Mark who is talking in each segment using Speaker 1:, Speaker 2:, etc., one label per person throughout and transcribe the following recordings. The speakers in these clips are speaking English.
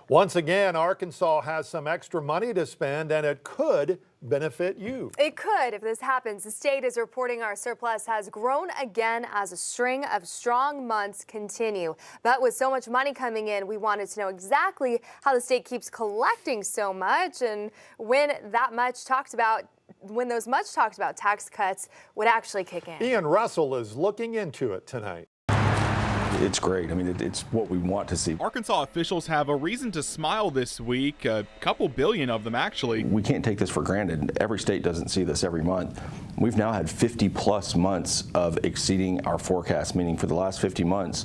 Speaker 1: Once again, Arkansas has some extra money to spend, and it could benefit you.
Speaker 2: It could if this happens. The state is reporting our surplus has grown again as a string of strong months continue. But with so much money coming in, we wanted to know exactly how the state keeps collecting so much and when those much talked about tax cuts would actually kick in.
Speaker 1: Ian Russell is looking into it tonight.
Speaker 3: It's great. I mean, it's what we want to see.
Speaker 4: Arkansas officials have a reason to smile this week, a couple billion of them actually.
Speaker 3: We can't take this for granted. Every state doesn't see this every month. We've now had 50 plus months of exceeding our forecast, meaning for the last 50 months,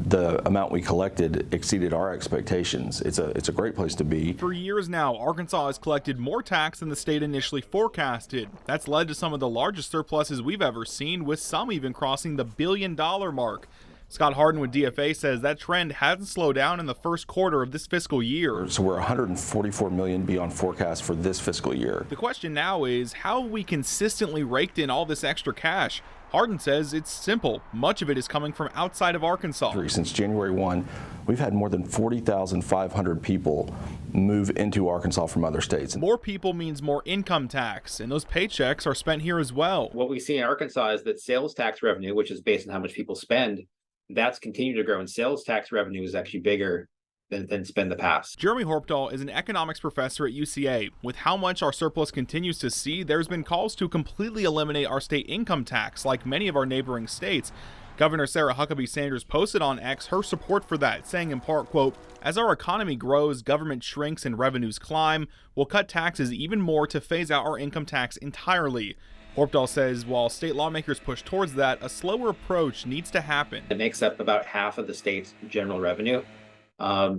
Speaker 3: the amount we collected exceeded our expectations. It's a great place to be.
Speaker 4: For years now, Arkansas has collected more tax than the state initially forecasted. That's led to some of the largest surpluses we've ever seen, with some even crossing the $1 billion mark. Scott Harden with DFA says that trend hasn't slowed down in the first quarter of this fiscal year.
Speaker 3: So we're $144 million beyond forecast for this fiscal year.
Speaker 4: The question now is, how have we consistently raked in all this extra cash? Harden says it's simple. Much of it is coming from outside of Arkansas.
Speaker 3: Since January 1, we've had more than 40,500 people move into Arkansas from other states.
Speaker 4: More people means more income tax, and those paychecks are spent here as well.
Speaker 5: What we see in Arkansas is that sales tax revenue, which is based on how much people spend, that's continued to grow, and sales tax revenue is actually bigger than spend the past.
Speaker 4: Jeremy Horpdahl is an economics professor at UCA. With how much our surplus continues to see, there's been calls to completely eliminate our state income tax like many of our neighboring states. Governor Sarah Huckabee Sanders posted on X her support for that, saying in part, quote, "As our economy grows, government shrinks, and revenues climb, we'll cut taxes even more to phase out our income tax entirely." Horpdahl says while state lawmakers push towards that, a slower approach needs to happen.
Speaker 5: It makes up about half of the state's general revenue.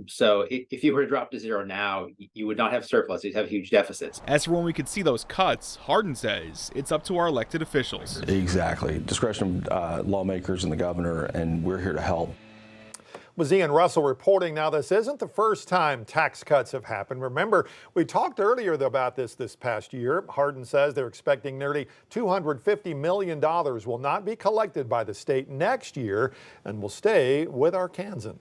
Speaker 5: So if you were to drop to zero now, you would not have surplus, you'd have huge deficits.
Speaker 4: As for when we could see those cuts, Harden says it's up to our elected officials.
Speaker 3: Exactly. Discretion of lawmakers and the governor, and we're here to help.
Speaker 1: Was Ian Russell reporting. Now, this isn't the first time tax cuts have happened. Remember, we talked earlier about this past year. Harden says they're expecting nearly $250 million will not be collected by the state next year and will stay with Arkansans.